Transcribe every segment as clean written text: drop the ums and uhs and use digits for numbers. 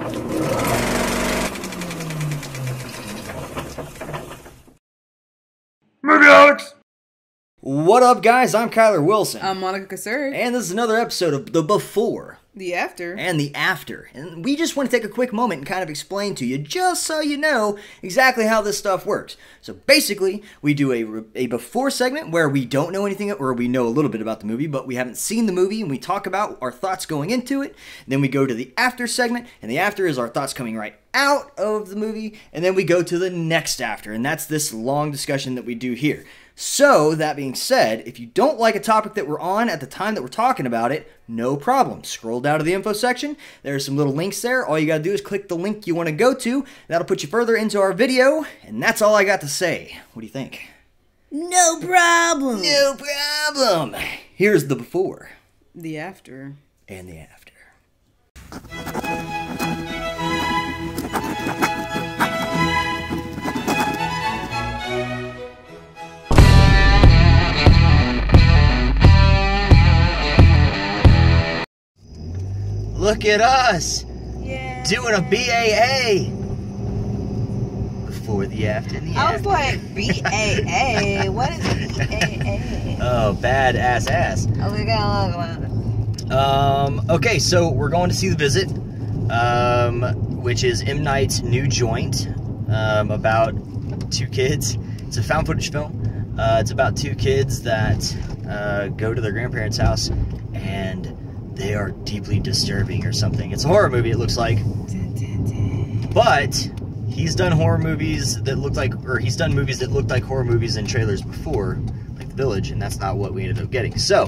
Movie Holics! What up, guys? I'm Kyler Wilson. I'm Monica Kasur. And this is another episode of The Before. The After. And The After. And we just want to take a quick moment and kind of explain to you, just so you know exactly how this stuff works. So basically, we do a before segment where we don't know anything, or we know a little bit about the movie, but we haven't seen the movie, and we talk about our thoughts going into it. Then we go to the after segment, and the after is our thoughts coming right out of the movie, and then we go to the next after, and that's this long discussion that we do here. So, that being said, if you don't like a topic that we're on at the time that we're talking about it, no problem. Scroll down to the info section. There's some little links there. All you gotta do is click the link you want to go to. That'll put you further into our video, and that's all I got to say. What do you think? No problem. No problem. Here's the before. The After. And the after. Look at us! Yeah. Doing a BAA! Before the after and the after. I was like, BAA? What is BAA? Oh, bad ass. Oh, we got a look. Okay, so we're going to see The Visit, which is M. Night's new joint, about two kids. It's a found footage film. It's about two kids that go to their grandparents' house, and they are deeply disturbing or something. It's a horror movie, it looks like. But he's done horror movies that look like, or he's done movies that looked like horror movies in trailers before, like The Village, and that's not what we ended up getting. So,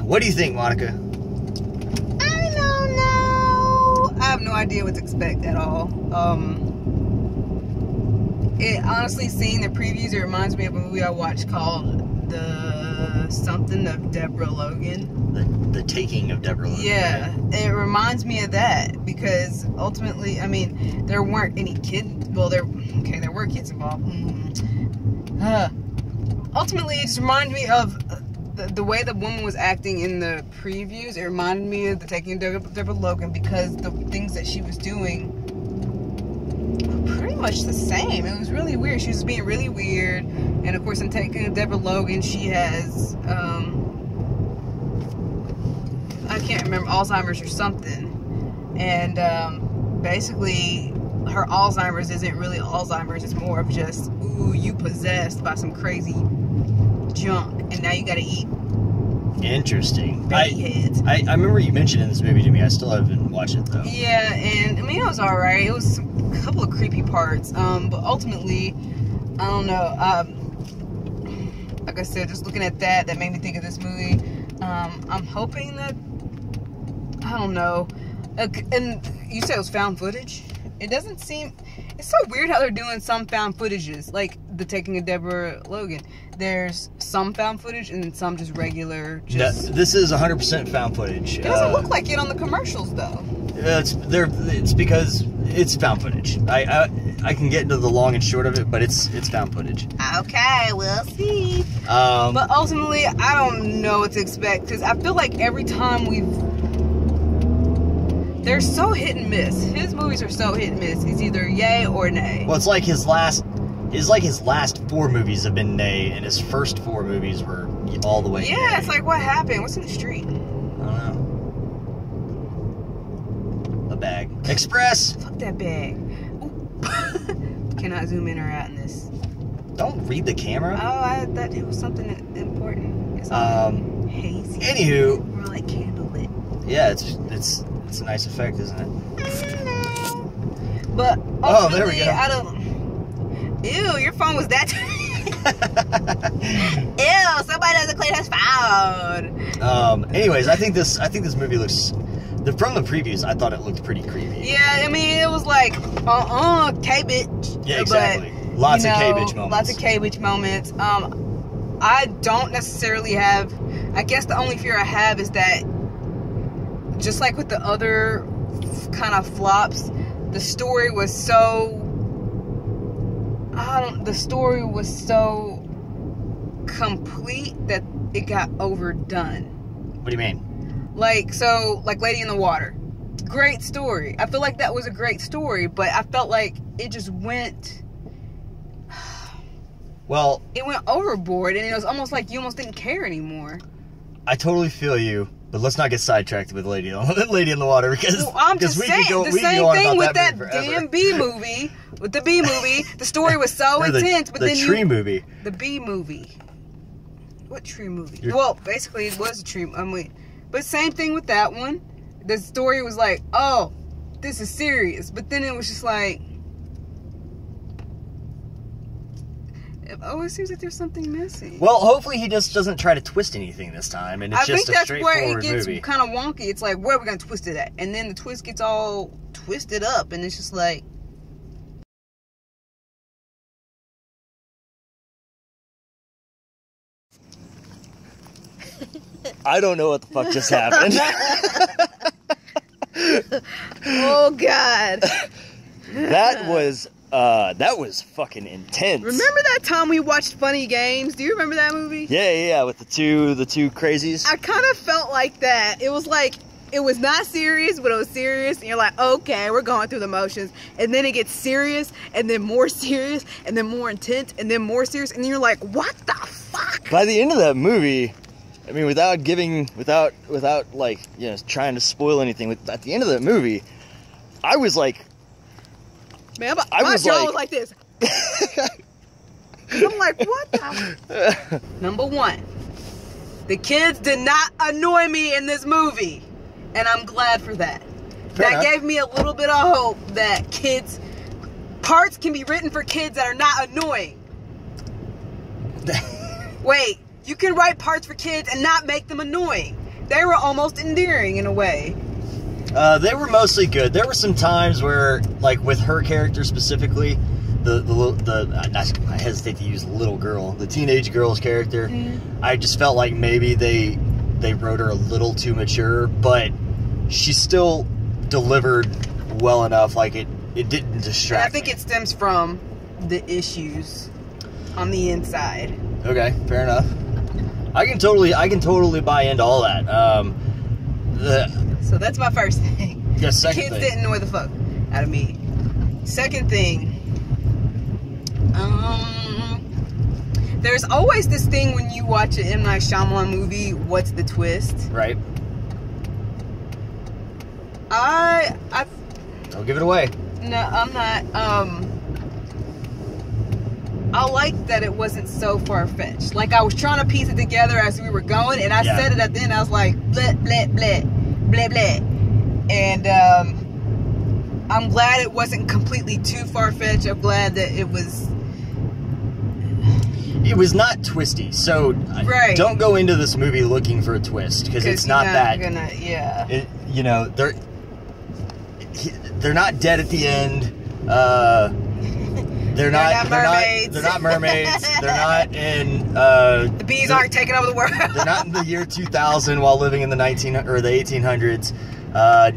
what do you think, Monica? I don't know. I have no idea what to expect at all. It honestly, seeing the previews, it reminds me of a movie I watched called The Something of Deborah Logan. The Taking of Deborah Logan. Yeah, right? it reminds me of that because ultimately, I mean, there weren't any kids. Well, there were kids involved. Ultimately, it just reminded me of the way the woman was acting in the previews. It reminded me of The Taking of Deborah Logan because the things that she was doing were pretty much the same. It was really weird. She was being really weird. And of course, in Taking of Deborah Logan, she has, I can't remember, Alzheimer's or something. And basically, her Alzheimer's isn't really Alzheimer's. It's more of just, ooh, you possessed by some crazy junk, and now you gotta eat. Interesting. Baby heads. I remember you mentioning this movie to me. I still haven't watched it though. Yeah, and I mean, it was alright. It was a couple of creepy parts. But ultimately, I don't know. Like I said, just looking at that made me think of this movie. I'm hoping that, I don't know. And you said it was found footage? It doesn't seem... It's so weird how they're doing some found footages. Like The Taking of Deborah Logan. There's some found footage and some just regular... This is 100% found footage. It doesn't look like it on the commercials, though. It's because it's found footage. I can get into the long and short of it, but it's found footage. Okay, we'll see. But ultimately, I don't know what to expect because I feel like every time they're so hit and miss. His movies are so hit and miss. It's either yay or nay. Well, it's like his last 4 movies have been nay, and his first 4 movies were all the way. Yeah, nay. it's like, what happened? What's in the street? I don't know. A bag. Express. Fuck that bag. Cannot zoom in or out in this. Don't read the camera. Oh, I thought it was something important. It's hazy. Anywho. More like candlelit. Yeah, it's a nice effect, isn't it? But oh, there we go. I don't. Ew, your phone was that. Ew, somebody doesn't clean his phone. Anyways, I think this movie looks. From the previews, I thought it looked pretty creepy. Yeah, I mean, it was like, K-bitch. Yeah, exactly. Lots of K-bitch moments. Lots of K-bitch moments. I don't necessarily have. I guess the only fear I have is that, just like with the other kind of flops, the story was so complete that it got overdone. What do you mean? Like Lady in the Water. great story. I feel like that was a great story, but I felt like it just went... Well... It went overboard, and it was almost like you almost didn't care anymore. I totally feel you, but let's not get sidetracked with Lady in the Water, because... Well, I'm just saying, the same thing with that damn B movie. With the B movie, the story was so intense, but then the tree movie. The B movie. What tree movie? Well, basically it was a tree. But same thing with that one. The story was like, oh, this is serious, but then it was just like, oh, it seems like there's something missing. Well, hopefully he just doesn't try to twist anything this time, and it's just a straightforward movie. I think that's where it gets kind of wonky. It's like, where are we gonna twist it at? And then the twist gets all twisted up, and it's just like. I don't know what the fuck just happened. Oh God. That was fucking intense. Remember that time we watched Funny Games? Do you remember that movie? Yeah, with the two crazies. I kind of felt like that. It was like, it was not serious, but it was serious, and you're like, okay, we're going through the motions, and then it gets serious, and then more serious, and then more intense, and then more serious, and then you're like, what the fuck? By the end of that movie, I mean, without like, you know, trying to spoil anything, at the end of that movie, I was like, man, my jaw was like this. I'm like, what the? Number one, the kids did not annoy me in this movie, and I'm glad for that. That gave me a little bit of hope that parts can be written for kids that are not annoying. Wait. You can write parts for kids and not make them annoying. They were almost endearing in a way. They were mostly good. There were some times where, like with her character specifically, I hesitate to use little girl, the teenage girl's character. I just felt like maybe they wrote her a little too mature, but she still delivered well enough. Like it didn't distract. I think it stems from the issues on the inside. Okay, fair enough. I can totally buy into all that. So that's my first thing. Yeah, second Kids thing. didn't annoy the fuck out of me. Second thing, there's always this thing when you watch an M. Night Shyamalan movie, what's the twist? Right. Don't give it away. No, I'm not. I like that it wasn't so far-fetched. Like, I was trying to piece it together as we were going, and I said it at the end, I was like, bleh, bleh, bleh, bleh, bleh. And, I'm glad it wasn't completely too far-fetched. I'm glad that it was... It was not twisty, so don't go into this movie looking for a twist, because it's not that. You know, they're not dead at the end. They're not mermaids. They're not mermaids. They're not in. The bees aren't taking over the world. They're not in the year 2000 while living in the 1800s.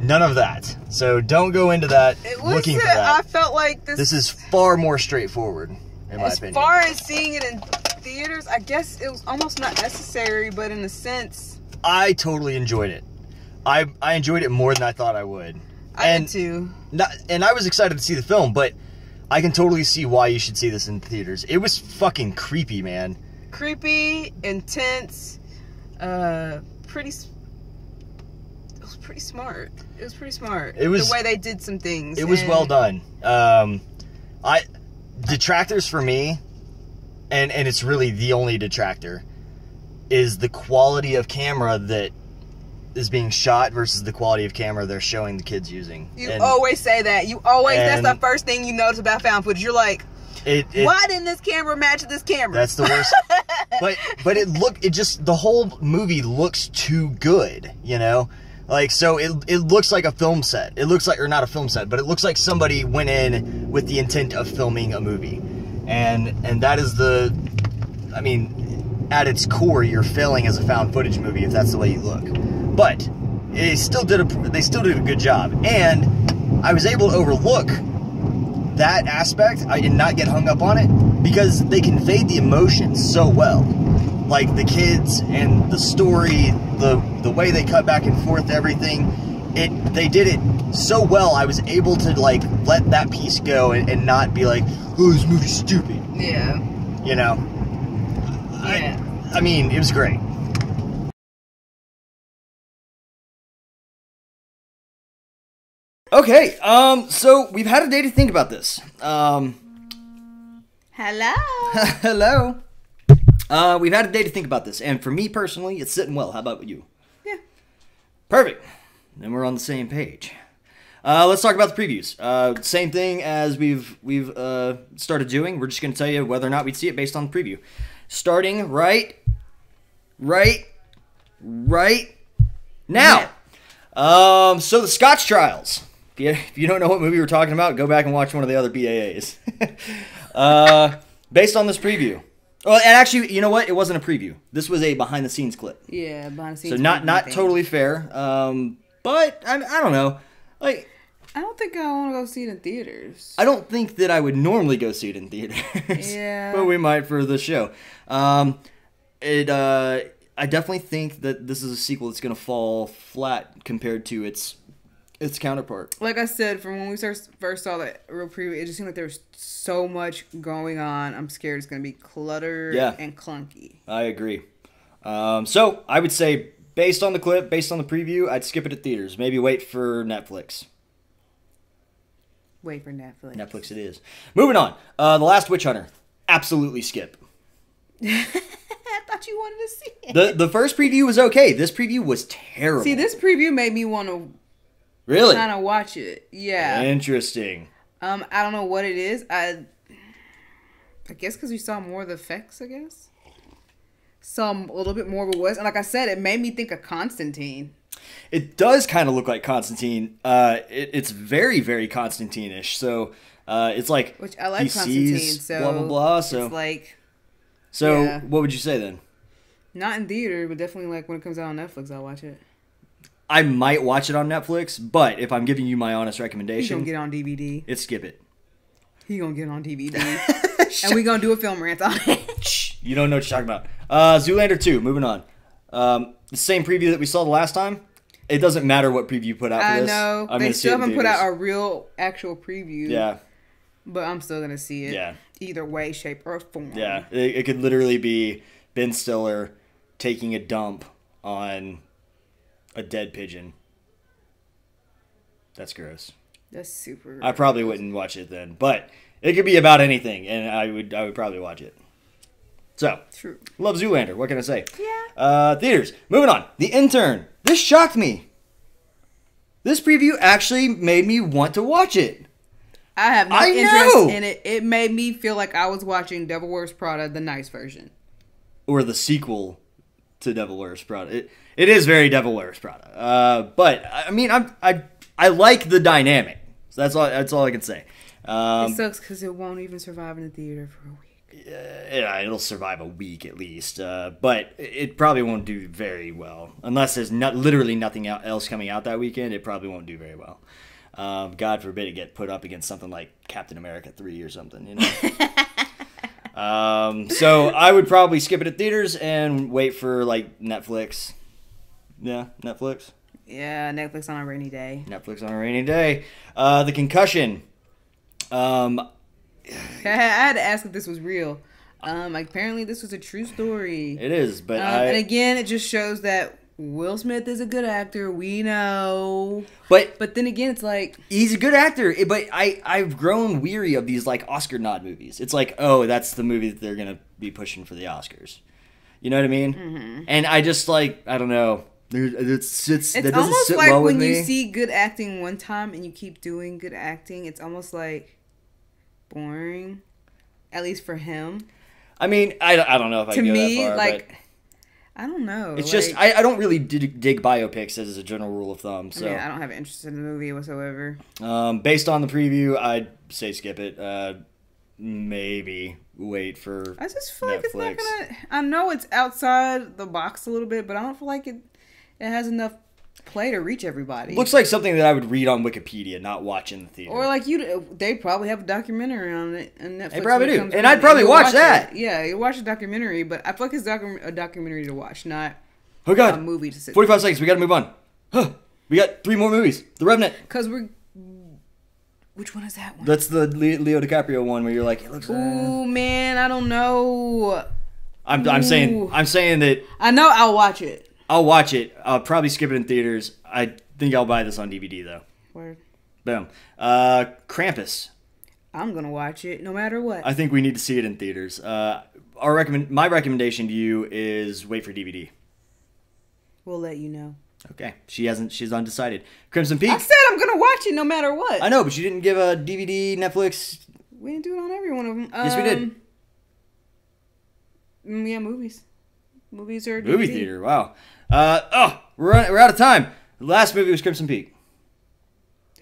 None of that. So don't go into that looking for that. I felt like this is far more straightforward, in my opinion. As far as seeing it in theaters, I guess it was almost not necessary, but in a sense, I totally enjoyed it. I enjoyed it more than I thought I would. I did too. And I was excited to see the film, but I can totally see why you should see this in theaters. It was fucking creepy, man. Creepy, intense, pretty smart. It was pretty smart. It was the way they did some things. It was well done. Detractors for me, and it's really the only detractor, is the quality of camera that is being shot versus the quality of camera they're showing the kids using. You always say that. That's the first thing you notice about found footage. You're like, why didn't this camera match this camera? That's the worst. but the whole movie looks too good, you know? Like, so it looks like a film set. It looks like, or not a film set, but it looks like somebody went in with the intent of filming a movie. And that is I mean, at its core, you're failing as a found footage movie if that's the way you look. But they still did a good job, and I was able to overlook that aspect. I did not get hung up on it because they conveyed the emotions so well, like the kids and the story, the way they cut back and forth, everything. they did it so well. I was able to like let that piece go and not be like, oh, this movie's stupid. Yeah. You know. Yeah. I mean, it was great. Okay, so we've had a day to think about this. Hello. Hello. We've had a day to think about this, and for me personally, it's sitting well. How about you? Yeah. Perfect. Then we're on the same page. Let's talk about the previews. Same thing as we've started doing. We're just going to tell you whether or not we'd see it based on the preview. Starting right now. So the Scotch Trials. If you don't know what movie we're talking about, go back and watch one of the other BAAs. Based on this preview. Well, and actually, you know what? It wasn't a preview. This was a behind-the-scenes clip. Yeah, behind the scenes. So not totally fair. But I don't know. Like, I don't think I want to go see it in theaters. I don't think that I would normally go see it in theaters. Yeah. But we might for the show. I definitely think that this is a sequel that's going to fall flat compared to its counterpart. Like I said, from when we first saw that real preview, it just seemed like there was so much going on. I'm scared it's going to be cluttered and clunky. I agree. So I would say, based on the clip, based on the preview, I'd skip it at theaters. Maybe wait for Netflix. Wait for Netflix. Netflix it is. Moving on. The Last Witch Hunter. Absolutely skip. I thought you wanted to see it. The first preview was okay. This preview was terrible. See, this preview made me want to really kind of watch it. Yeah. Interesting. I don't know what it is. I guess because we saw more of the effects, I guess. Saw a little bit more of it was. And like I said, it made me think of Constantine. It does kind of look like Constantine. It's very, very Constantine-ish. So it's like which I like he Constantine. sees So blah blah blah. So it's like. So yeah. What would you say then? Not in theater, but definitely like when it comes out on Netflix, I'll watch it. I might watch it on Netflix, but if I'm giving you my honest recommendation, He's gonna get on DVD. It's skip it. He gonna get on DVD, and we gonna do a film rant on it. You don't know what you're talking about. Zoolander 2. Moving on. The same preview that we saw the last time. It doesn't matter what preview you put out for this. I know I'm they gonna see still it in haven't put theaters. out a real actual preview. Yeah. But I'm still gonna see it. Yeah. Either way, shape, or form. Yeah. It could literally be Ben Stiller taking a dump on a dead pigeon. That's gross. That's super. I probably wouldn't watch it then, but it could be about anything, and I would probably watch it. So, True. Love Zoolander. What can I say? Yeah. Theaters. Moving on. The Intern. This shocked me. This preview actually made me want to watch it. I have no I interest know. in it. It made me feel like I was watching Devil Wears Prada, the nice version. Or the sequel to Devil Wears Prada. It is very Devil Wears Prada. But I mean, I like the dynamic. So that's all I can say. It sucks because it won't even survive in the theater for a week. Yeah, it'll survive a week at least. But it probably won't do very well unless there's literally nothing else coming out that weekend. It probably won't do very well. God forbid it get put up against something like Captain America 3 or something, you know. So I would probably skip it at theaters and wait for like Netflix. Yeah, Netflix. Yeah, Netflix on a rainy day. Netflix on a rainy day. The Concussion. I had to ask if this was real. Apparently this was a true story. It is, but and again, it just shows that Will Smith is a good actor. We know. But then again, it's like he's a good actor. But I've grown weary of these like Oscar nod movies. It's like, oh, that's the movie that they're gonna be pushing for the Oscars. You know what I mean? Mm-hmm. And I just like I don't know. It's that doesn't almost sit like well with when me. you see good acting one time and you keep doing good acting. It's almost like boring, at least for him. I mean, I don't know if I to can go me, that far, like. but I don't know. it's just I don't really dig biopics as a general rule of thumb. So I mean, I don't have an interest in the movie whatsoever. Based on the preview, I'd say skip it. Maybe wait for I just feel Netflix. like it's not gonna. I know it's outside the box a little bit, but I don't feel like it has enough play to reach everybody. Looks like something that I would read on Wikipedia, not watch in the theater. Or like they probably have a documentary on it on Netflix. They probably when it do, comes and out. I'd probably You watch that. it. Yeah, you watch a documentary, but I feel like it's a documentary to watch, not Oh God, a movie to sit. 45 seconds. We got to move on. We got 3 more movies. The Revenant. Because we're... Which one is that one? That's the Leo DiCaprio one where you're like, it looks... Ooh, man, I don't know. I'm saying that... I know I'll watch it. I'll watch it. I'll probably skip it in theaters. I think I'll buy this on DVD, though. Word. Boom. Krampus. I'm going to watch it no matter what. I think we need to see it in theaters. My recommendation to you is wait for DVD. We'll let you know. Okay. She's undecided. Crimson Peak. I said I'm going to watch it no matter what. I know, but you didn't give a DVD, Netflix. We didn't do it on every one of them. Yes, we did. Yeah, movies. Movies are DVD. Movie theater. Wow. We're out of time. The last movie was Crimson Peak.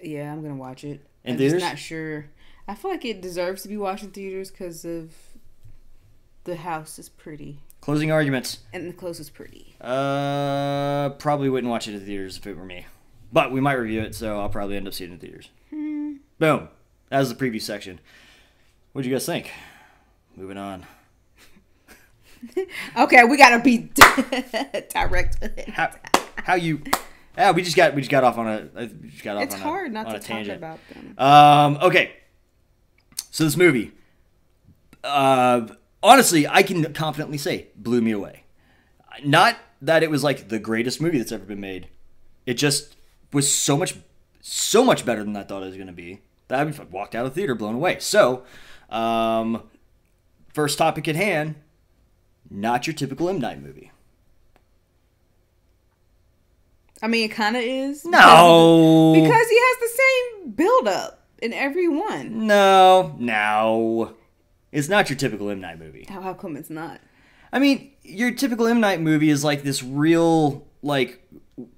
Yeah, I'm going to watch it. In I'm theaters? just not sure. I feel like it deserves to be watched in theaters because of the house is pretty. Closing arguments. And the clothes is pretty. Probably wouldn't watch it in theaters if it were me. But we might review it, so I'll probably end up seeing it in theaters. Boom. That was the preview section. What'd you guys think? Moving on. Okay, we gotta be direct with it. How you... Yeah, we just got off on a... It's hard not to talk about them. Okay. So this movie... honestly, I can confidently say, blew me away. Not that it was like the greatest movie that's ever been made. It just was so much better than I thought it was going to be. That I walked out of the theater blown away. So, first topic at hand, not your typical M. Night movie. I mean, it kind of is. No. Because he has the same build-up in every one. No. It's not your typical M. Night movie. How come it's not? I mean, your typical M. Night movie is like this real, like,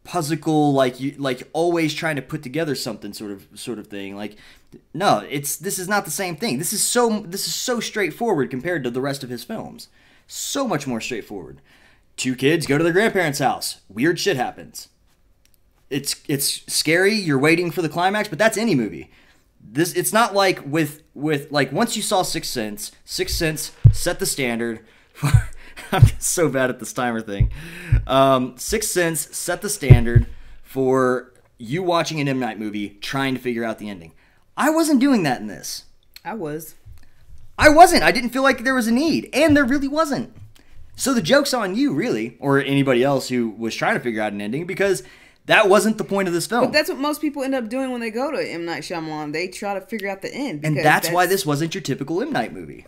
puzzle, like always trying to put together something sort of thing. Like, no, this is not the same thing. This is so straightforward compared to the rest of his films. So much more straightforward. 2 kids go to their grandparents' house. Weird shit happens. It's scary. You're waiting for the climax, but that's any movie. It's not like with like once you saw Sixth Sense set the standard for I'm so bad at this timer thing. Sixth Sense set the standard for you watching an M. Night movie trying to figure out the ending. I wasn't doing that in this. I was. I wasn't. I didn't feel like there was a need, and there really wasn't. So the joke's on you, really, or anybody else who was trying to figure out an ending, because that wasn't the point of this film. But that's what most people end up doing when they go to M. Night Shyamalan. They try to figure out the end. And that's why this wasn't your typical M. Night movie.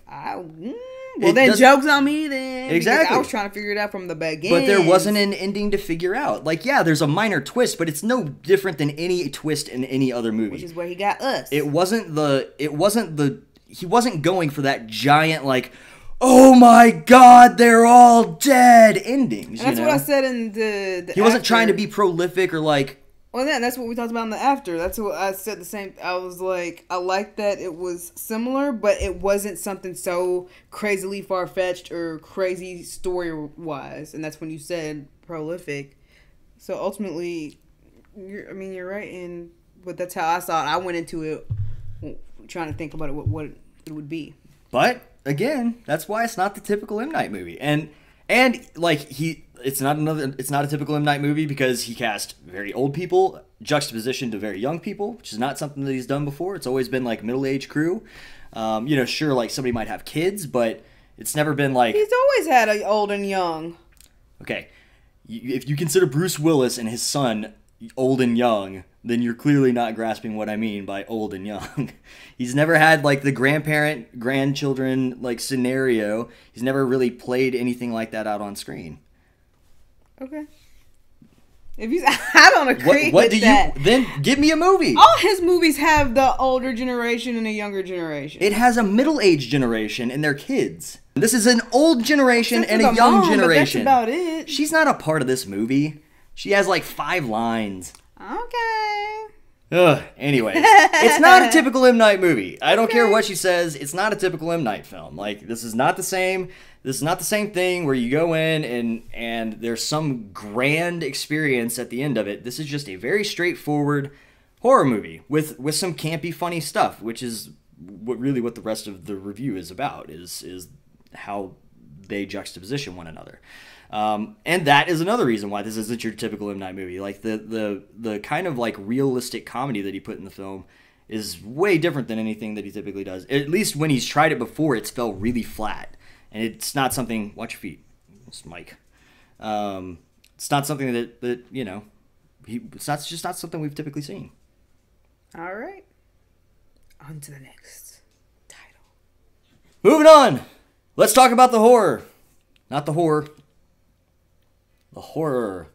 Joke's on me then. Exactly. I was trying to figure it out from the beginning. But there wasn't an ending to figure out. Like, yeah, there's a minor twist, but it's no different than any twist in any other movie. Which is where he got us. He wasn't going for that giant, like, oh my god, they're all dead endings. And that's what I said in the He wasn't after. trying to be prolific or like... Well, yeah, that's what we talked about in the after. That's what I said the same. I was like, I like that it was similar, but it wasn't something so crazily far-fetched or crazy story-wise. And that's when you said prolific. So ultimately, you're right. But that's how I saw it. I went into it trying to think about it, what it would be. But again, that's why it's not the typical M. Night movie. And like it's not a typical M. Night movie because he cast very old people juxtaposition to very young people, which is not something that he's done before. It's always been like middle-aged crew. Sure, like somebody might have kids, but it's never been like... He's always had an old and young. Okay. If you consider Bruce Willis and his son old and young, then you're clearly not grasping what I mean by old and young. He's never had like the grandchildren like scenario. He's never really played anything like that out on screen. Okay. I don't agree with that. Then give me a movie. All his movies have the older generation and a younger generation. It has a middle-aged generation and their kids. This is an old generation and a young generation. But that's about it. She's not a part of this movie. She has like 5 lines. Okay. Anyways, it's not a typical M. Night movie. I don't care what she says. It's not a typical M. Night film. Like, this is not the same. This is not the same thing where you go in and there's some grand experience at the end of it. This is just a very straightforward horror movie with some campy, funny stuff, which is what the rest of the review is about, is how they juxtaposition one another. And that is another reason why this isn't your typical M. Night movie. Like the kind of like realistic comedy that he put in the film is way different than anything that he typically does. At least when he's tried it before, it's felt really flat. And it's not something... Watch your feet. It's Mike. It's not something that you know... It's just not something we've typically seen. All right. On to the next title. Moving on. Let's talk about the horror. Not the horror. The horror.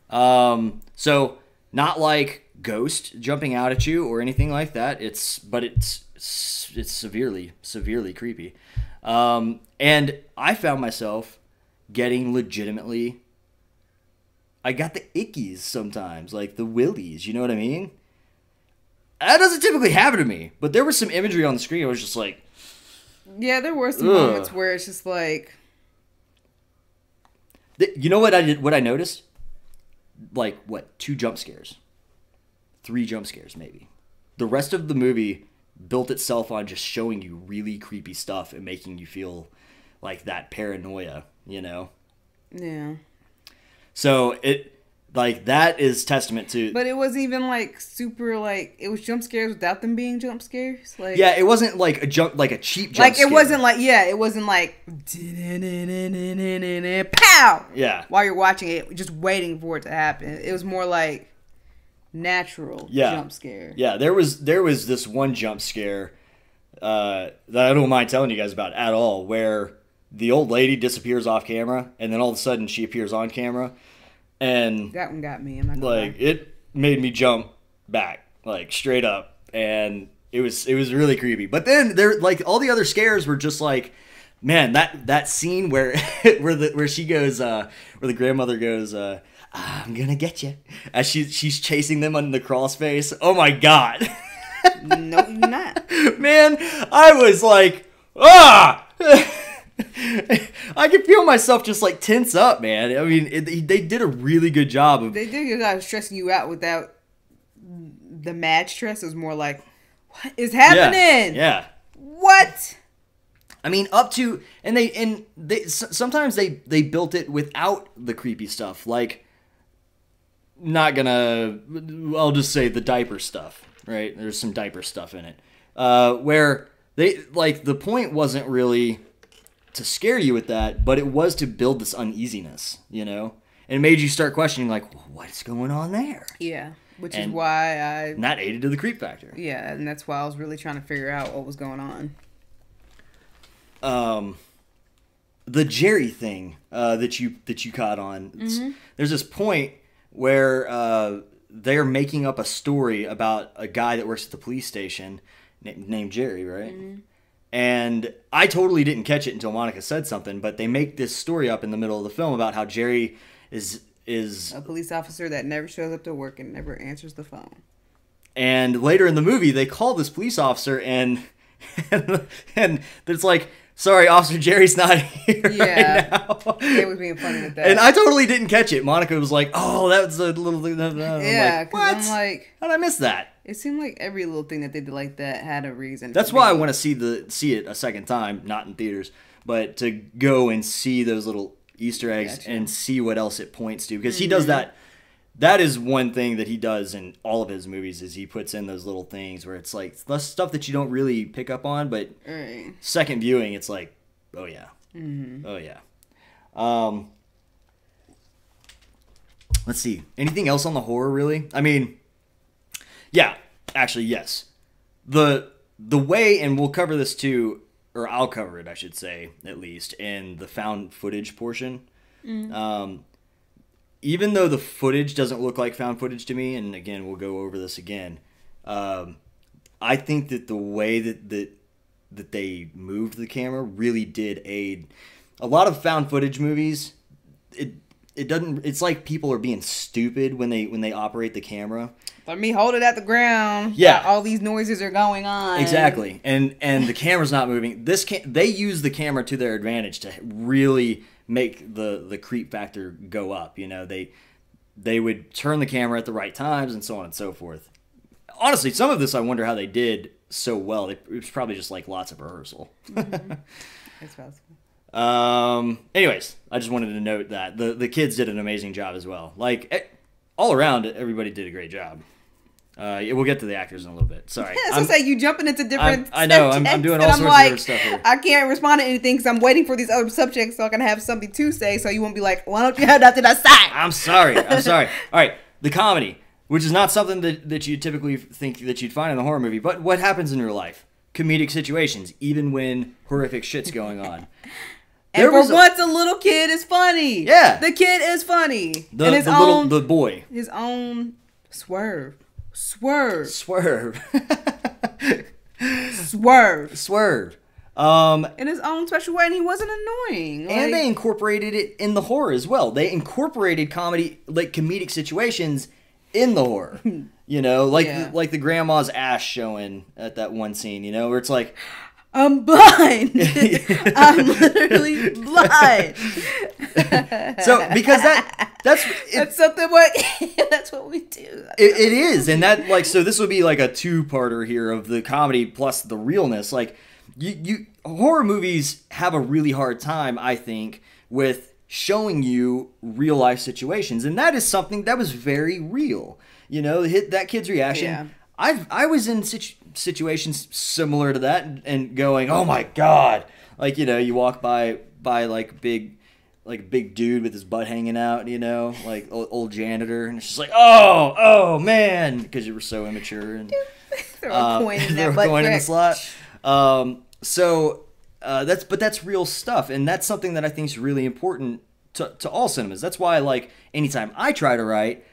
So, not like Ghost jumping out at you or anything like that. It's severely creepy. And I found myself getting legitimately... I got the ickies sometimes, like the willies, you know what I mean? That doesn't typically happen to me, but there was some imagery on the screen. I was just like... Yeah, there were some moments where it's just like... You know what I did? What I noticed? Like, 2 jump scares. 3 jump scares, maybe. The rest of the movie built itself on just showing you really creepy stuff and making you feel like that paranoia, you know? Yeah. So that is testament to... But it wasn't even like super like... It was jump scares without them being jump scares. Like... Yeah, it wasn't like a cheap jump like scare. it wasn't like... Yeah, it wasn't like... Pow! Yeah. While you're watching it, just waiting for it to happen. It was more like natural jump scare. Yeah, there was this one jump scare that I don't mind telling you guys about at all, where the old lady disappears off camera, and then all of a sudden she appears on camera, and that one got me. I'm not gonna like lie. it made me jump back, like straight up, and it was really creepy. But then there, like, all the other scares were just like, man, that scene where where she goes, where the grandmother goes, I'm gonna get you, as she's chasing them on the crawl space. Oh my god. No, you're not. Man, I was like, ah. I could feel myself just like tense up, man. I mean, they did a really good job of... They did a good job of stressing you out without the mad stress. It was more like, what is happening? Yeah. What? I mean, up to... And they sometimes they built it without the creepy stuff. Like, not gonna... I'll just say the diaper stuff, right? There's some diaper stuff in it. Where they... Like, the point wasn't really... to scare you with that, but it was to build this uneasiness, you know? And it made you start questioning, like, what's going on there? Yeah, which is why And that aided to the creep factor. Yeah, and that's why I was really trying to figure out what was going on. The Jerry thing that you caught on. Mm-hmm. There's this point where they're making up a story about a guy that works at the police station named Jerry, right? Mm-hmm. And I totally didn't catch it until Monica said something, but they make this story up in the middle of the film about how Jerry is a police officer that never shows up to work and never answers the phone. And later in the movie, they call this police officer and it's like, sorry, Officer Jerry's not here right now. They was being funny with that. And I totally didn't catch it. Monica was like, oh, that was a little thing. Yeah, what? I'm like, how'd I miss that? It seemed like every little thing that they did like that had a reason. That's why I want to see it a second time, not in theaters, but to go and see those little Easter eggs and see what else it points to. Because he does that. That is one thing that he does in all of his movies, is he puts in those little things where it's like stuff that you don't really pick up on, but second viewing, it's like, oh yeah. Mm-hmm. Oh yeah. Let's see. Anything else on the horror, really? I mean... Yeah, actually, yes. The way, and we'll cover this too, or I'll cover it, I should say, at least, in the found footage portion. Mm. Even though the footage doesn't look like found footage to me, and again, we'll go over this again, I think that the way that they moved the camera really did aid. A lot of found footage movies, it doesn't. It's like people are being stupid when they operate the camera. Let me hold it at the ground. Yeah, all these noises are going on. Exactly, and the camera's not moving. They use the camera to their advantage to really make the creep factor go up. You know, they would turn the camera at the right times and so on and so forth. Honestly, some of this I wonder how they did so well. It was probably just like lots of rehearsal. Mm-hmm. It's possible. Anyways, I just wanted to note that the kids did an amazing job as well. Like all around, everybody did a great job. We'll get to the actors in a little bit. Sorry. Yeah, so you jumping into different. I know. I'm doing all sorts of different stuff here. I can't respond to anything because I'm waiting for these other subjects so I can have something to say. So you won't be like, why don't you have that to the side? I'm sorry. All right, the comedy, which is not something that you typically think that you'd find in a horror movie, but what happens in real life? Comedic situations, even when horrific shit's going on. And for once, a little kid is funny. Yeah, the kid is funny. The boy, his own swerve. In his own special way, and he wasn't annoying. And they incorporated it in the horror as well. They incorporated comedy, like comedic situations, in the horror. You know, like the grandma's ass showing at that one scene. You know, where it's like, I'm blind. I'm literally blind. So because that's something that's what we do. It is, and that like so this would be like a two-parter here of the comedy plus the realness. Like you horror movies have a really hard time, I think, with showing you real life situations, and that is something that was very real. You know, that kid's reaction. Yeah. I was in situations similar to that and going, oh my god, like, you know, you walk by like big dude with his butt hanging out, you know, like old janitor, and it's just like, oh man, because you were so immature and they were coining that butt in the slot. That's real stuff, and that's something that I think is really important to all cinemas. That's why, like, anytime I try to write,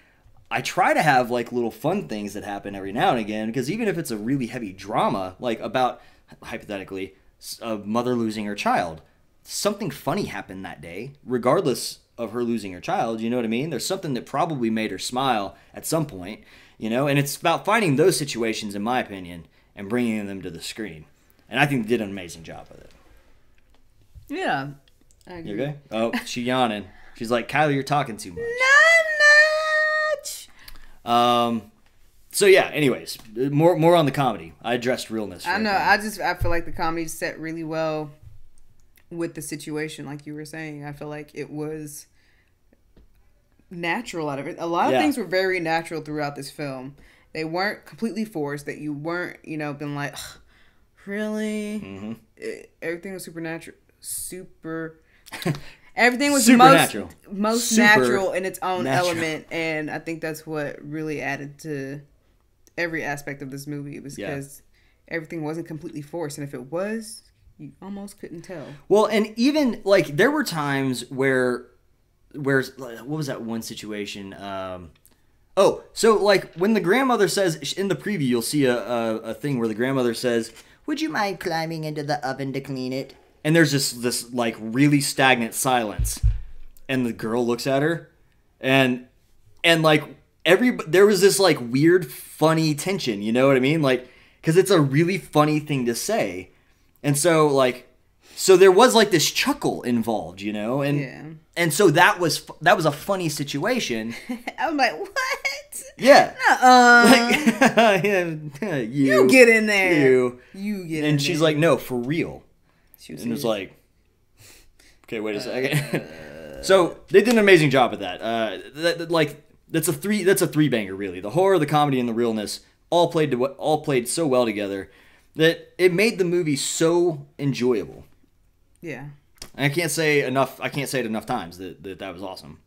I try to have like little fun things that happen every now and again, because even if it's a really heavy drama, like about, hypothetically, a mother losing her child, something funny happened that day, regardless of her losing her child, you know what I mean? There's something that probably made her smile at some point, you know, and it's about finding those situations, in my opinion, and bringing them to the screen. And I think they did an amazing job with it. Yeah. You okay? Oh, she's yawning. She's like, Kylie, you're talking too much. So yeah, anyways, more on the comedy. I addressed realness. I know. I feel like the comedy set really well with the situation, like you were saying. I feel like it was natural out of it. A lot of things were very natural throughout this film. They weren't completely forced. That you weren't, you know, been like, really? Mm-hmm. Everything was supernatural. Everything was most natural in its own element, and I think that's what really added to every aspect of this movie. It was because everything wasn't completely forced, and if it was, you almost couldn't tell. Well, and even like there were times where what was that one situation? So like when the grandmother says in the preview, you'll see a thing where the grandmother says, "Would you mind climbing into the oven to clean it?" And there's this like really stagnant silence, and the girl looks at her, and like there was this like weird funny tension, you know what I mean? Like, because it's a really funny thing to say, and so there was like this chuckle involved, you know, and so that was a funny situation. I'm like, what? Yeah. Like, you get in there. You get in there. And she's like, no, for real. And it's like, okay, wait a second. So they did an amazing job at that. That's a three banger, really. The horror, the comedy, and the realness all played so well together that it made the movie so enjoyable. Yeah. And I can't say it enough times that was awesome.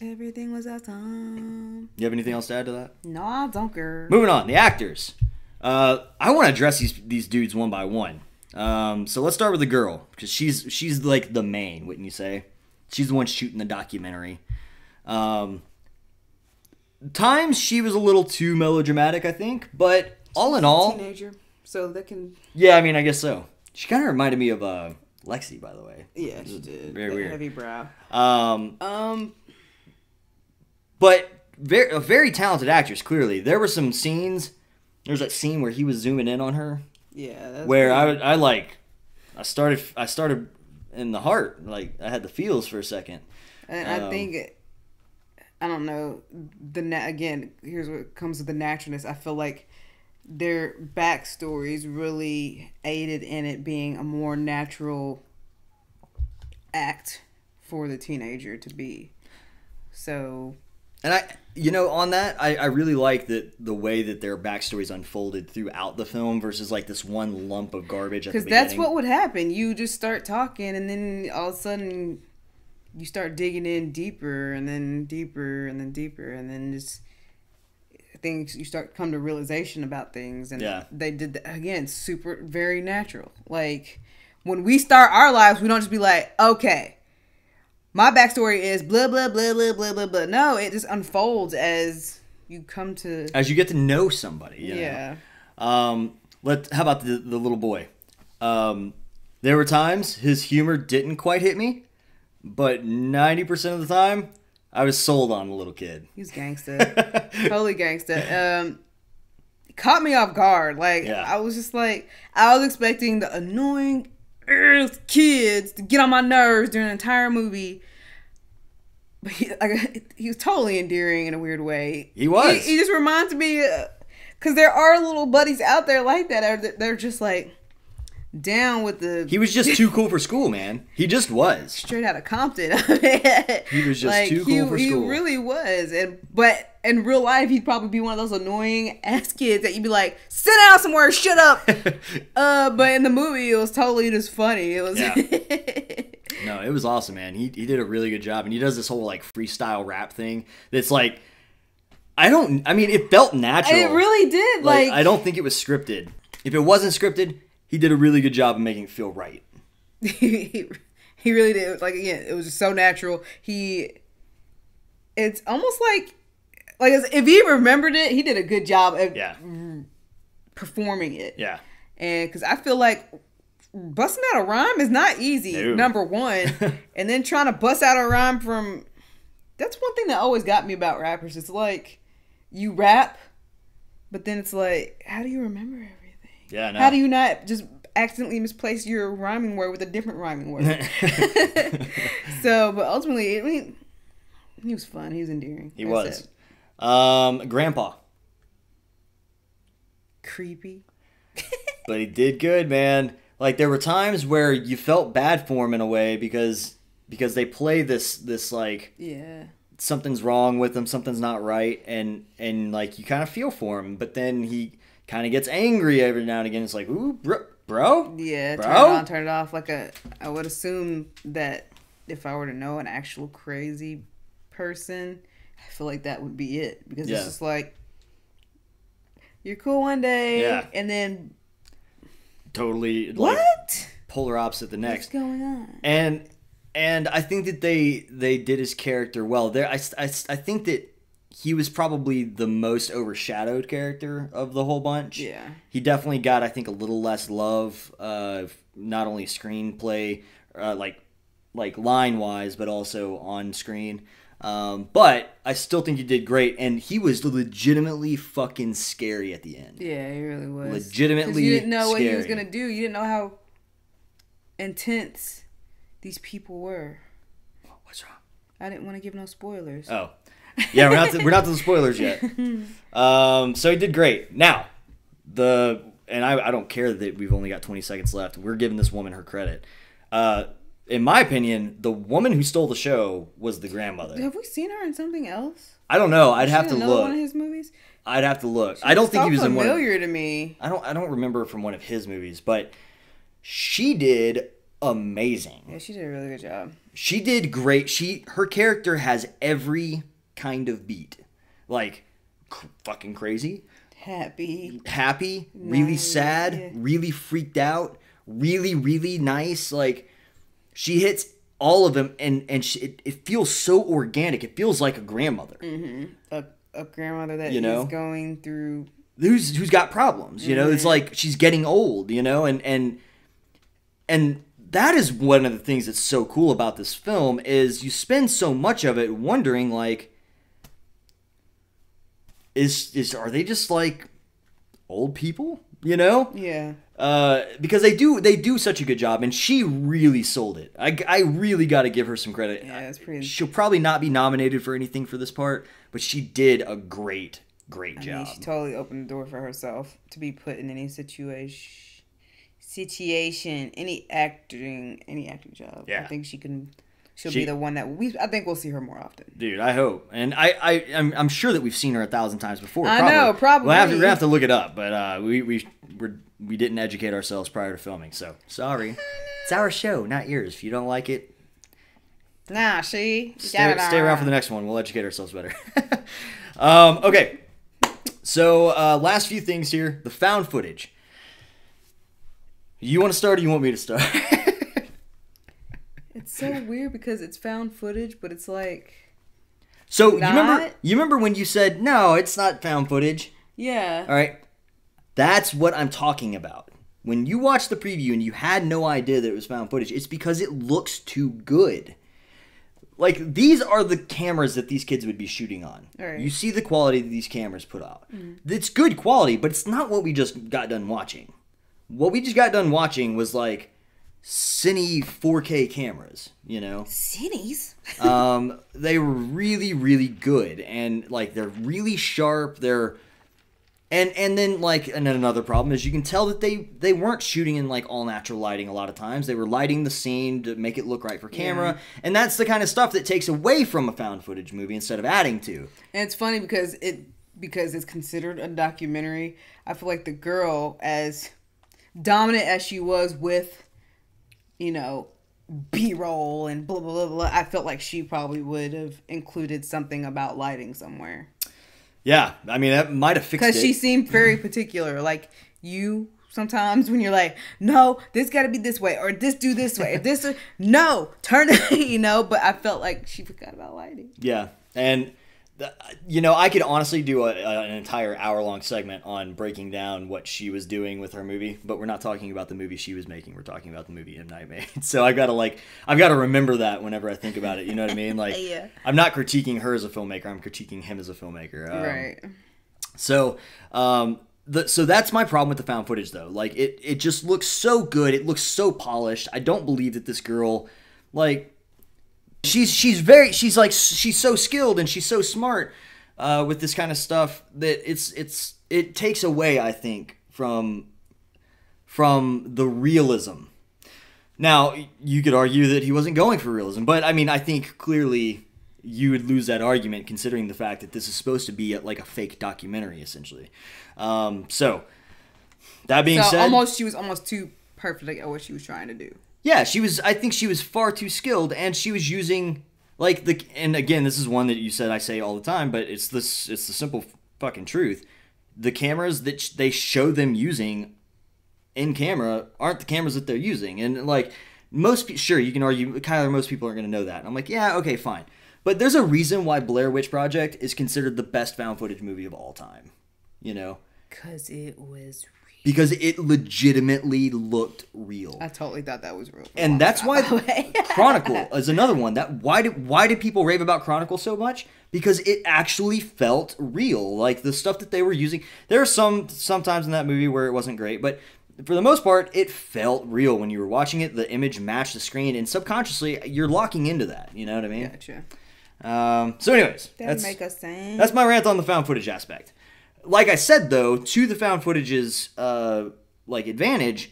Everything was awesome. You have anything else to add to that? No, I don't care. Moving on, the actors. I want to address these dudes one by one. So let's start with the girl, because she's like the main, wouldn't you say? She's the one shooting the documentary. Times she was a little too melodramatic, I think, but all in all, teenager, so that can. Yeah, I mean, I guess so. She kind of reminded me of Lexi, by the way. Yeah, she did. Very weird. Heavy brow. But a very talented actress. Clearly, there were some scenes. There was that scene where he was zooming in on her. Yeah, that's where I started in the heart, like I had the feels for a second. And I think, I don't know, again, here's what comes with the naturalness. I feel like their backstories really aided in it being a more natural act for the teenager to be. So, and on that, I really like that the way that their backstories unfolded throughout the film versus like this one lump of garbage at the beginning. Because that's what would happen. You just start talking, and then all of a sudden you start digging in deeper, and then deeper, and then deeper, and then just things, you start come to realization about things. And they did that, again, super, very natural. Like, when we start our lives, we don't just be like, okay, my backstory is blah, blah, blah, blah, blah, blah, blah. No, it just unfolds as you come to... As you get to know somebody. You yeah. know? How about the little boy? There were times his humor didn't quite hit me, but 90% of the time, I was sold on the little kid. He was gangsta. Totally gangsta. Caught me off guard. Like, I was just like... I was expecting the annoying... kids to get on my nerves during the entire movie, but he was totally endearing in a weird way. He was. He just reminds me, because there are little buddies out there like that. They're just like down with the. He was just too cool for school, man. He just was straight out of Compton. He was just too cool for school. He really was, but in real life, he'd probably be one of those annoying ass kids that you'd be like, sit down somewhere, shut up. But in the movie, it was totally just funny. It was. Yeah. No, it was awesome, man. He did a really good job, and he does this whole like freestyle rap thing. That's like, I mean, it felt natural. It really did. Like, I don't think it was scripted. If it wasn't scripted, he did a really good job of making it feel right. He really did. Like, again, it was just so natural. It's almost like if he remembered it, he did a good job of performing it. Yeah. And because I feel like busting out a rhyme is not easy, number one. And then trying to bust out a rhyme from... That's one thing that always got me about rappers. It's like, you rap, but then it's like, how do you remember everything? Yeah, no. How do you not just accidentally misplace your rhyming word with a different rhyming word? So, but ultimately, I mean, he was fun. He was endearing. He was. Grandpa. Creepy. But he did good, man. Like, there were times where you felt bad for him in a way because they play this like, something's wrong with him, something's not right, and like you kind of feel for him, but then he kind of gets angry every now and again. It's like, ooh, bro, yeah, bro? Turn it on, turn it off. Like I would assume that if I were to know an actual crazy person, I feel like that would be it, because it's just like, you're cool one day, and then totally what? Like, polar opposite the next. What's going on? And I think that they did his character well. I think that he was probably the most overshadowed character of the whole bunch. Yeah. He definitely got, I think, a little less love, not only screenplay, like line-wise, but also on screen. But I still think he did great, and he was legitimately fucking scary at the end. Yeah, he really was. Legitimately scary. You didn't know what he was going to do. You didn't know how intense these people were. What's wrong? I didn't want to give no spoilers. Oh. Yeah, we're not to the spoilers yet. So he did great. Now, I don't care that we've only got 20 seconds left. We're giving this woman her credit. In my opinion, the woman who stole the show was the grandmother. Have we seen her in something else? I don't know. I'd have to look. One of his movies? I'd have to look. I don't think he was in one. Familiar to me. I don't remember from one of his movies, but she did amazing. Yeah, she did a really good job. She did great. Her character has every kind of beat, like fucking crazy, happy, nice. Really sad, really freaked out, really nice. Like, she hits all of them, and it feels so organic. It feels like a grandmother, a grandmother that is going through, who's got problems. You know, it's like she's getting old. You know, and that is one of the things that's so cool about this film is you spend so much of it wondering, like, are they just like old people? You know? Yeah. Because they do such a good job, and she really sold it. I really got to give her some credit. Yeah, it's pretty. She'll probably not be nominated for anything for this part, but she did a great job. She totally opened the door for herself to be put in any situation. situation, any acting job. Yeah. I think she'll be the one that I think we'll see her more often. Dude, I hope. And I'm sure that we've seen her 1,000 times before. I know, probably. We'll have to look it up, but we didn't educate ourselves prior to filming, so sorry. It's our show, not yours. If you don't like it, Nah, see? stay around for the next one. We'll educate ourselves better. Okay. So, last few things here. The found footage. You want to start or you want me to start? It's so weird because it's found footage, but it's like... So, not? you remember when you said, no, it's not found footage? Yeah. All right. That's what I'm talking about. When you watched the preview and you had no idea that it was found footage, it's because it looks too good. Like, these are the cameras that these kids would be shooting on. Right. You see the quality that these cameras put out. It's good quality, but it's not what we just got done watching. What we just got done watching was, like, cine 4K cameras, you know? Cities? They were really, really good. And, like, they're really sharp. And then, like, and then another problem is you can tell that they weren't shooting in, like, all natural lighting a lot of times. They were lighting the scene to make it look right for camera. Yeah. And that's the kind of stuff that takes away from a found footage movie instead of adding to. And it's funny because it's considered a documentary. I feel like the girl, as dominant as she was with, you know, B-roll and blah, blah, blah, blah, I felt like she probably would have included something about lighting somewhere. Yeah, I mean, that might have fixed it. Because she seemed very particular. Like, you, sometimes when you're like, no, this got to be this way, or this do this way, or this, no, turn it, you know, but I felt like she forgot about lighting. Yeah, and, you know, I could honestly do an entire hour-long segment on breaking down what she was doing with her movie, but we're not talking about the movie she was making. We're talking about the movie M. Night made. So I've got to remember that whenever I think about it. You know what I mean? Like, yeah. I'm not critiquing her as a filmmaker. I'm critiquing him as a filmmaker. Right. So, so that's my problem with the found footage, though. Like, it just looks so good. It looks so polished. I don't believe that this girl, like... She's so skilled and she's so smart with this kind of stuff that it takes away, I think, from the realism. Now, you could argue that he wasn't going for realism, but I mean, I think clearly you would lose that argument considering the fact that this is supposed to be like a fake documentary, essentially. So that being said, she was almost too perfect at what she was trying to do. Yeah, I think she was far too skilled, and she was using, like, and again, this is one that you said I say all the time, but it's the simple fucking truth. The cameras that they show them using in camera aren't the cameras that they're using. And, like, sure, you can argue, Kyler, most people aren't going to know that. And I'm like, yeah, okay, fine. But there's a reason why Blair Witch Project is considered the best found footage movie of all time, you know? Because it legitimately looked real. I totally thought that was real. And that's why Chronicle is another one. Why did people rave about Chronicle so much? Because it actually felt real. Like, the stuff that they were using. There are sometimes in that movie where it wasn't great, but for the most part, it felt real when you were watching it. The image matched the screen, and subconsciously, you're locking into that. You know what I mean? Gotcha. So anyways, Make us sing. That's my rant on the found footage aspect. Like I said, though, to the found footage's advantage,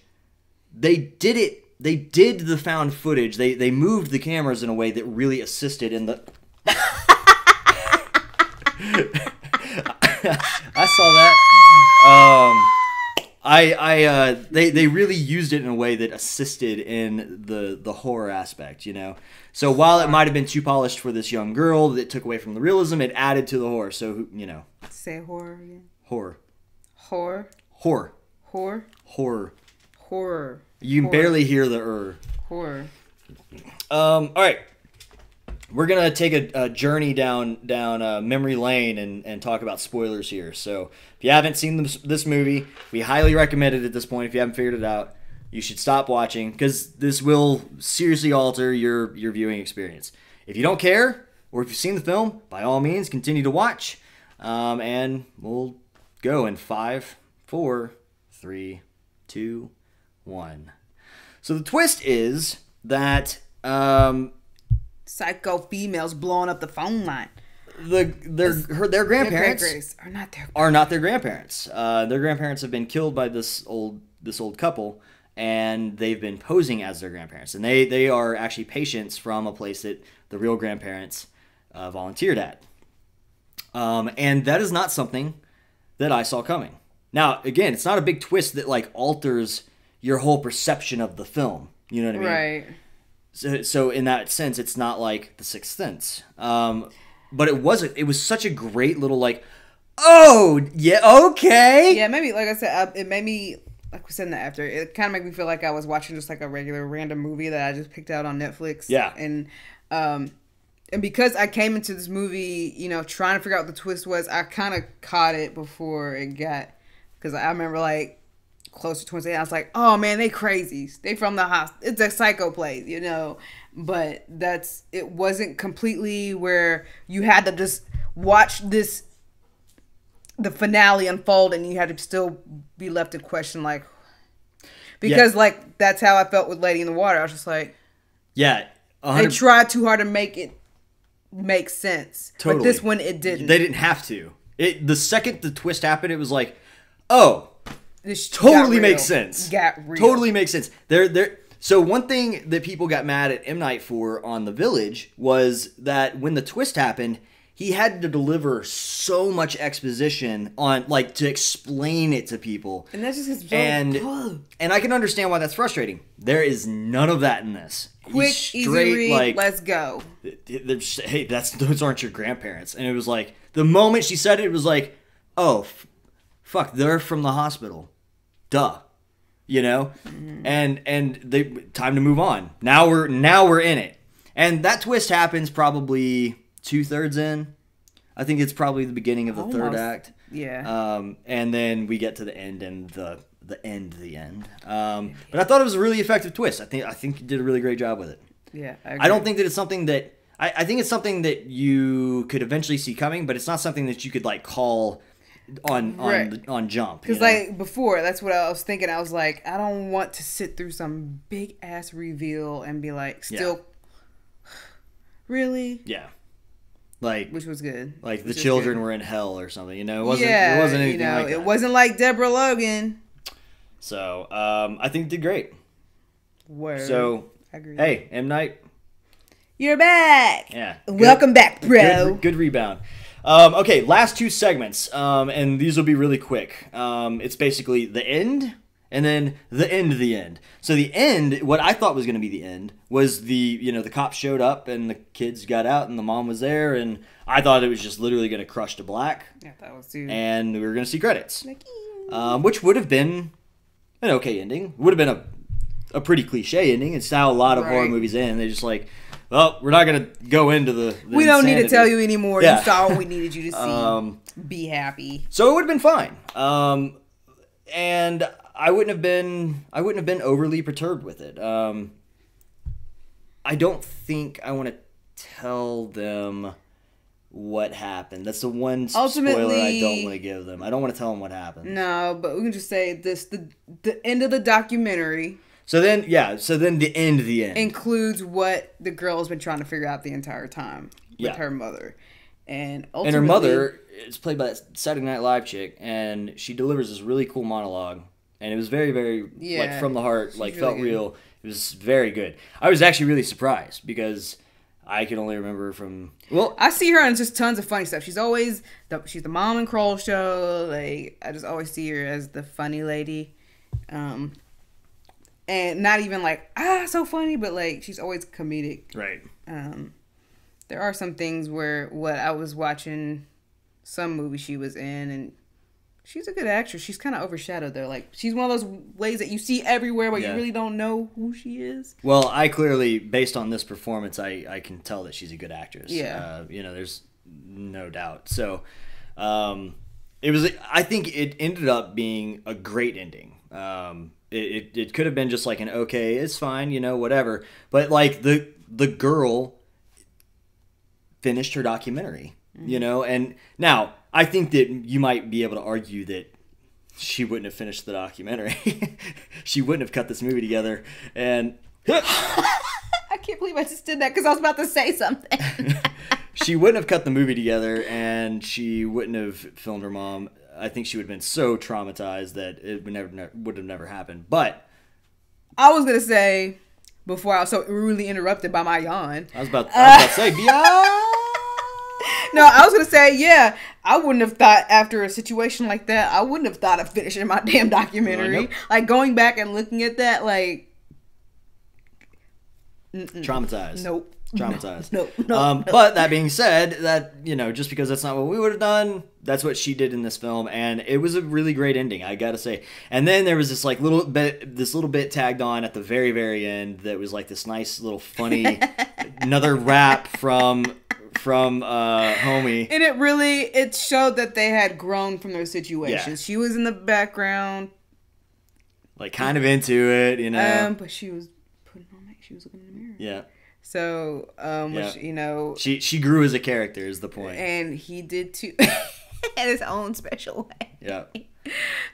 they did the found footage. They moved the cameras in a way that really assisted in the. I saw that. They really used it in a way that assisted in the horror aspect, you know. So while it might have been too polished for this young girl that took away from the realism, it added to the horror. So, you know. Say horror again. Horror. Horror. Horror. Horror. Horror. Horror. You can barely hear the Horror. All right. We're gonna take a journey down memory lane and talk about spoilers here. So if you haven't seen this movie, we highly recommend it at this point. If you haven't figured it out, you should stop watching because this will seriously alter your viewing experience. If you don't care, or if you've seen the film, by all means, continue to watch. And we'll go in 5, 4, 3, 2, 1. So the twist is that psycho females blowing up the phone line. Their grandparents are not their grandparents. Their grandparents have been killed by this old couple, and they've been posing as their grandparents. And they are actually patients from a place that the real grandparents volunteered at. And that is not something that I saw coming. Now, again, it's not a big twist that like alters your whole perception of the film. You know what I mean? Right. So in that sense, it's not like The Sixth Sense. But it was such a great little like, oh yeah, okay. Yeah, maybe like I said, it made me, like we said in the after, it kind of made me feel like I was watching just like a regular random movie that I just picked out on Netflix. Yeah. And because I came into this movie, you know, trying to figure out what the twist was, I kind of caught it before it got, because I remember like close to 20, I was like, oh man, they crazies. They from the hospital. It's a psycho place, you know. But it wasn't completely where you had to just watch the finale unfold and you had to still be left to question like, because like that's how I felt with Lady in the Water. I was just like, yeah, 100%. They tried too hard to make it make sense. Totally. But this one it didn't. They didn't have to. The second the twist happened, it was like, oh, This totally makes sense. Got real. Totally makes sense. So one thing that people got mad at M. Night for on The Village was that when the twist happened, he had to deliver so much exposition on like to explain it to people. And that's just his and I can understand why that's frustrating. There is none of that in this. Quick, He's easy read, like, let's go. Hey, those aren't your grandparents. And it was like the moment she said it, it was like, oh, fuck, they're from the hospital. Duh. You know? And they time to move on. Now we're in it. And that twist happens probably 2/3 in. I think it's probably the beginning of the third act. Yeah. And then we get to the end and the end. But I thought it was a really effective twist. I think you did a really great job with it. Yeah. I don't think that it's something that I think it's something that you could eventually see coming, but it's not something that you could like call on jump. Because like before, that's what I was thinking. I was like, I don't want to sit through some big ass reveal and be like, still, really? Yeah. Like, which was good. Like the children were in hell or something. You know, it wasn't anything like that. It wasn't like Deborah Logan. So I think it did great. Word. So I agree. Hey, M. Night. You're back. Yeah. Welcome back, bro. Good rebound. Okay, last two segments, and these will be really quick. It's basically the end, and then the end of the end. So the end, what I thought was going to be the end, was the cops showed up, and the kids got out, and the mom was there, and I thought it was just literally going to crush to black. Yeah, that was too. And we were going to see credits, which would have been an okay ending. Would have been a pretty cliche ending. It's how a lot of horror movies end. They're just like, well, we're not going to go into the we don't need to tell you anymore. Yeah. You saw what we needed you to see. Be happy. So it would have been fine. And I wouldn't have been overly perturbed with it. I don't think I want to tell them what happened. That's the one spoiler I don't want to give them. I don't want to tell them what happened. No, but we can just say this: the end of the documentary. So then the end of the end includes what the girl has been trying to figure out the entire time with her mother. And her mother is played by that Saturday Night Live chick, and she delivers this really cool monologue, and it was very, very like from the heart, like really felt real. It was very good. I was actually really surprised because I can only remember from I see her in just tons of funny stuff. She's always she's the mom in Kroll Show. Like I just always see her as the funny lady. And not even like, so funny, but like, she's always comedic. Right. There are some things where I was watching some movie she was in, and she's a good actress. She's kind of overshadowed though. Like, she's one of those ladies that you see everywhere, but you really don't know who she is. Well, I clearly, based on this performance, I can tell that she's a good actress. Yeah. There's no doubt. So, it was, I think it ended up being a great ending. It could have been just like an okay, it's fine, whatever. But like the girl finished her documentary, and now I think that you might be able to argue that she wouldn't have finished the documentary. She wouldn't have cut this movie together. And I can't believe I just did that because I was about to say something. She wouldn't have cut the movie together, and she wouldn't have filmed her mom. I think she would have been so traumatized that it would have never happened. But I was gonna say before I was so rudely interrupted by my yawn. I was about to say, beyond. No, I was gonna say, yeah, I wouldn't have thought after a situation like that, I wouldn't have thought of finishing my damn documentary. Nope. Like going back and looking at that, like Traumatized. Nope. Traumatized. No. But that being said, that, you know, just because that's not what we would have done, that's what she did in this film, and it was a really great ending, I gotta say. And then there was this like little bit tagged on at the very, very end that was like this nice little funny another rap from Homie. And it showed that they had grown from their situation. Yeah. She was in the background, Like kind of into it, you know. but she was putting on makeup. She was looking in the mirror. Yeah. So, which, you know, she grew as a character is the point. and he did too, in his own special way. Yeah.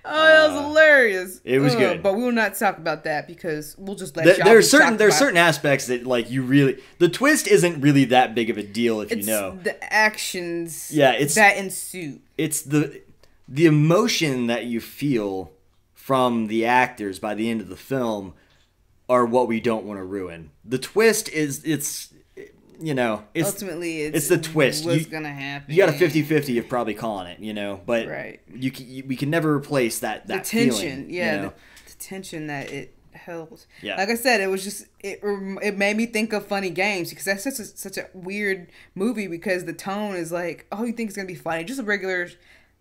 Oh, that was hilarious. It was good. But we will not talk about that because we'll just let y'all There's be certain aspects that like you really, the twist isn't really that big of a deal if you know. The actions it's that ensue. It's the emotion that you feel from the actors by the end of the film are what we don't want to ruin. The twist is Ultimately it's the twist. What's gonna happen? You got a 50-50 of probably calling it, you know, but right. we can never replace that the tension, feeling, you know? the tension that it held. Yeah. Like I said, it was just it made me think of Funny Games because that's such a weird movie because the tone is like, oh, you think it's gonna be funny, just a regular,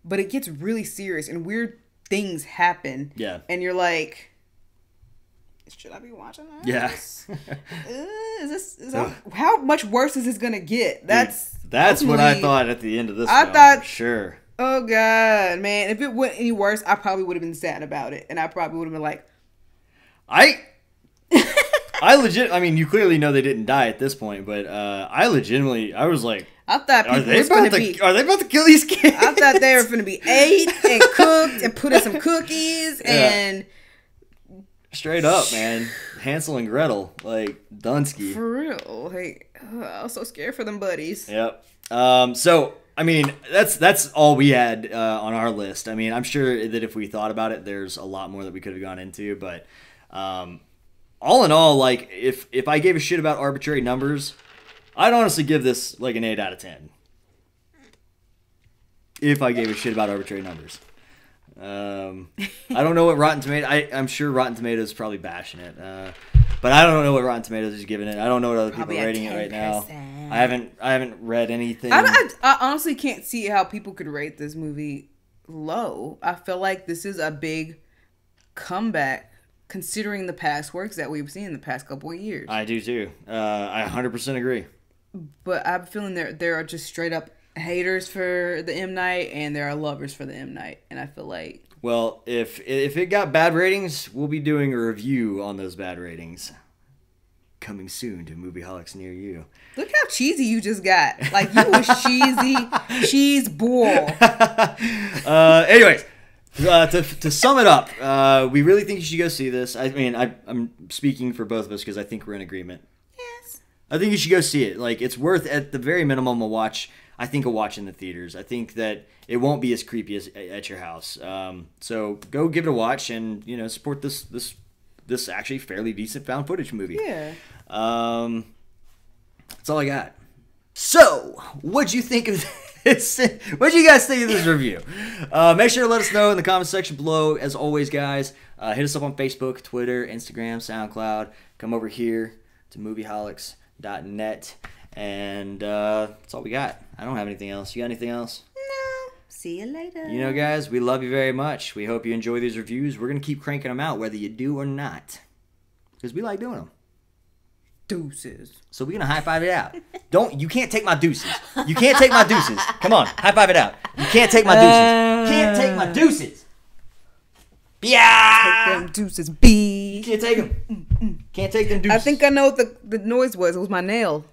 but it gets really serious and weird things happen. Yeah. And you're like, should I be watching this? Yeah. How much worse is this gonna get? That's what I thought at the end of this I film, thought, for sure. Oh God, man! If it went any worse, I probably would have been sad about it, and I probably would have been like, I mean, you clearly know they didn't die at this point, but I was like, I thought people are they about to kill these kids? I thought they were going to be ate and cooked and put in some cookies and. Straight up, man. Hansel and Gretel, like Dunsky. For real, like I was so scared for them buddies. Yep. So I mean, that's all we had on our list. I mean, I'm sure that if we thought about it, there's a lot more that we could have gone into. But all in all, like if I gave a shit about arbitrary numbers, I'd honestly give this like an 8 out of 10. If I gave a shit about arbitrary numbers. I don't know what Rotten Tomatoes. I'm sure Rotten Tomatoes is probably bashing it, but I don't know what Rotten Tomatoes is giving it. I don't know what other people are rating it right now. I haven't read anything. I honestly can't see how people could rate this movie low. I feel like this is a big comeback considering the past works that we've seen in the past couple of years. I do too. I 100% agree. But I'm feeling there are just straight up haters for the M. Night and there are lovers for the M. Night, and I feel like, well, if it got bad ratings, we'll be doing a review on those bad ratings coming soon to Movie Holics near you. Look how cheesy you just got. Like, you was cheesy cheese ball. Anyways, to sum it up, we really think you should go see this. I mean, I'm speaking for both of us because I think we're in agreement. Yes. I think you should go see it. Like, it's worth, at the very minimum, a watch. I think a watch in the theaters. I think that it won't be as creepy as at your house. So go give it a watch and, you know, support this actually fairly decent found footage movie. Yeah. That's all I got. So, what'd you think of this? What'd you guys think of this review? Make sure to let us know in the comment section below. As always, guys, hit us up on Facebook, Twitter, Instagram, SoundCloud. Come over here to movieholics.net. And that's all we got. I don't have anything else. You got anything else? No. See you later. You know, guys, we love you very much. We hope you enjoy these reviews. We're going to keep cranking them out, whether you do or not. Because we like doing them. Deuces. So we're going to high-five it out. You can't take my deuces. You can't take my deuces. Come on, high-five it out. You can't take my deuces. Can't take my deuces. Yeah. Take them deuces, B. Can't take them. Can't take them deuces. I think I know what the noise was. It was my nail.